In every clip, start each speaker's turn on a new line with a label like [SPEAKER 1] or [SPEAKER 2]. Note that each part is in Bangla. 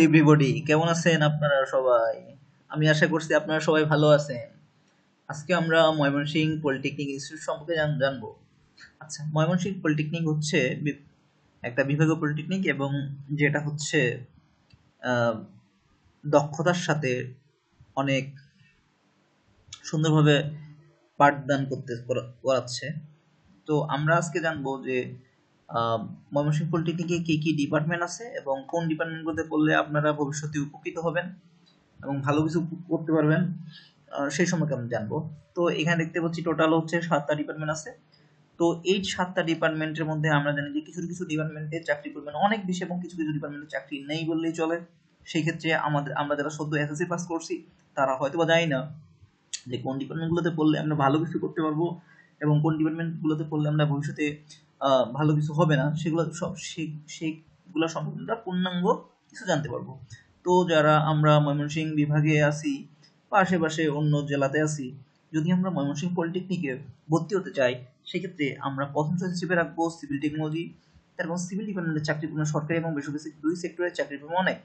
[SPEAKER 1] এভরিবডি, কেমন আছেন আপনারা সবাই? আমি আশা করছি আপনারা সবাই ভালো আছেন। আজকে আমরা ময়মনসিংহ পলিটেকনিক ইনস্টিটিউট সম্পর্কে জানবো। আচ্ছা, ময়মনসিংহ পলিটেকনিক হচ্ছে একটা বিভাগীয় পলিটেকনিক, এবং যেটা হচ্ছে আহ, দক্ষতার সাথে অনেক সুন্দরভাবে পাঠদান করাচ্ছে। তো আমরা আজকে জানবো যে ময়মনসিংহ পলিটেকনিকে কি কি ডিপার্টমেন্ট আছে এবং কোন ডিপার্টমেন্টগুলোতে পড়লে আপনারা ভবিষ্যতে উপকৃত হবেন এবং ভালো কিছু করতে পারবেন, সেই সম্পর্কে আমরা জানবো। তো এখানে দেখতে পাচ্ছি টোটাল হচ্ছে 7টা ডিপার্টমেন্ট আছে। তো এই 7টা ডিপার্টমেন্টের মধ্যে আমরা জানি যে কিছু কিছু ডিপার্টমেন্টে চাকরি পরিমাণ অনেক বেশি এবং কিছু কিছু ডিপার্টমেন্টে চাকরি নেই বললেই চলে। সেই ক্ষেত্রে আমরা যারা সদ্য এসএসসি পাস করছি তারা হয়তো বা জানি না যে কোন ডিপার্টমেন্টগুলোতে পড়লে আমরা ভালো কিছু করতে পারবো এবং কোন ডিপার্টমেন্টগুলোতে পড়লে আমরা ভবিষ্যতে ভালো কিছু হবে না, সেগুলো সব সেইগুলো সম্পর্কে আমরা পূর্ণাঙ্গ কিছু জানতে পারবো। তো যারা আমরা ময়মনসিংহ বিভাগে আছি বা আশেপাশে অন্য জেলাতে আছি, যদি আমরা ময়মনসিংহ পলিটেকনিকে ভর্তি হতে চাই, সেক্ষেত্রে আমরা প্রথম চয়েস হিসেবে রাখবো সিভিল টেকনোলজি। কারণ সিভিল ডিপার্টমেন্টের চাকরি পরিমাণ সরকারি এবং বেসরকারি দুই সেক্টরের চাকরির পরিমাণ অনেক।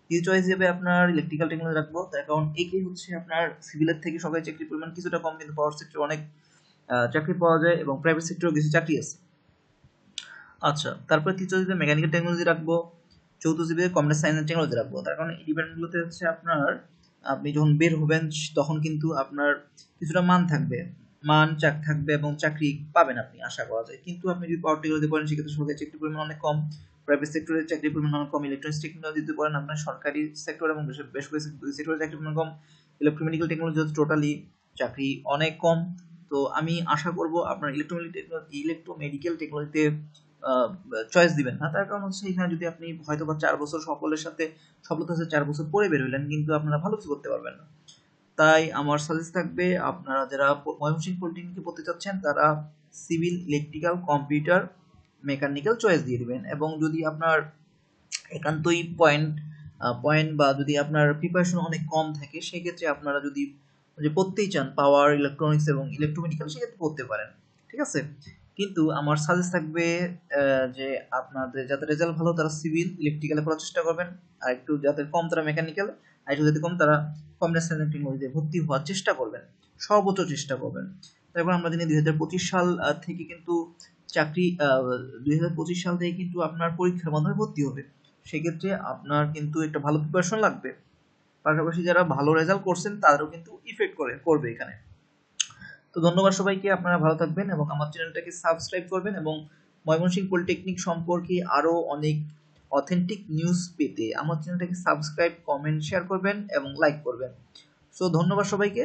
[SPEAKER 1] দ্বিতীয় চয়েস হিসেবে আপনার ইলেকট্রিক্যাল টেকনোলজি রাখবো, তার কারণ এইটাই হচ্ছে আপনার সিভিলের থেকে সরকারি চাকরির পরিমাণ কিছুটা কম, কিন্তু পাওয়ার সেক্টরে অনেক চাকরি পাওয়া যায় এবং প্রাইভেট সেক্টরেও কিছু চাকরি আছে। আচ্ছা, তারপরে তৃতীয় জিবি মেকানিক্যাল টেকনোলজি রাখবো, চতুর্থ জিবি কম্পিউটার সায়েন্স এন্ড টেকনোলজি রাখবো। তার কারণ এই ডিপার্টমেন্টগুলোতে হচ্ছে আপনার আপনি যখন বের হবেন তখন কিন্তু আপনার কিছুটা মান থাকবে, থাকবে এবং চাকরি পাবেন আপনি, আশা করা যায়। কিন্তু আপনি যদি পাওয়ার টেকনোলজি পড়েন সেক্ষেত্রে সরকারি চাকরির পরিমাণ অনেক কম, প্রাইভেট সেক্টরের চাকরির পরিমাণ অনেক কম। ইলেকট্রনিক্স টেকনোলজি যদি পড়েন আপনার সরকারি সেক্টর এবং বেসরকারি দুই সেক্টরের চাকরির পরিমাণ কম। ইলেকট্রোমেডিক্যাল টেকনোলজি হচ্ছে টোটালি চাকরি অনেক কম। তো আমি আশা করব আপনার ইলেকট্রোমেডিক্যাল টেকনোলজিতে চয়েস দিবেন না। তার কারণ হচ্ছে এখানে যদি আপনি হয়তো বা 4 বছর সফলতার সাথে 4 বছর পরে বের হইলেন, কিন্তু আপনারা ভালো কিছু করতে পারবেন না। তাই আমার সাজেস্ট থাকবে আপনারা যারা ময়মনসিংহ পলিটেকনিকে পড়তে চাচ্ছেন তারা civil, electrical, computer, mechanical choice দিয়ে দিবেন। এবং যদি আপনার একান্তই পয়েন্ট বা যদি আপনার প্রিপারেশন অনেক কম থাকে, সেক্ষেত্রে আপনারা যদি পড়তেই চান পাওয়ার, ইলেকট্রনিক্স এবং ইলেকট্রোমেডিক্যাল, সেক্ষেত্রে পড়তে পারেন, ঠিক আছে। কিন্তু আমার সাজেস্ট থাকবে যে আপনাদের যাদের রেজাল্ট ভালো তারা সিভিল, ইলেকট্রিক্যালে পড়ার চেষ্টা করবেন, আর একটু যাদের কম তারা মেকানিক্যাল, আর একটু যাদের কম তারা কম্পিউটার সায়েন্স টেকনোলজিতে ভর্তি হওয়ার চেষ্টা করবেন, সর্বোচ্চ চেষ্টা করবেন। তারপর আমরা জানি 2025 সাল থেকে কিন্তু চাকরি 2025 সাল থেকে কিন্তু আপনার পরীক্ষার মাধ্যমে ভর্তি হবে। সেক্ষেত্রে আপনার কিন্তু একটা ভালো প্রিপারেশন লাগবে। পাশাপাশি যারা ভালো রেজাল্ট করছেন তাদেরও কিন্তু ইফেক্ট করবে এখানে। তো ধন্যবাদ সবাইকে, আপনারা ভালো থাকবেন এবং আমার চ্যানেলটাকে সাবস্ক্রাইব করবেন এবং ময়মনসিংহ পলিটেকনিক সম্পর্কে আরো অনেক অথেন্টিক নিউজ পেতে আমার চ্যানেলটাকে সাবস্ক্রাইব, কমেন্ট, শেয়ার করবেন এবং লাইক করবেন। সো ধন্যবাদ সবাইকে।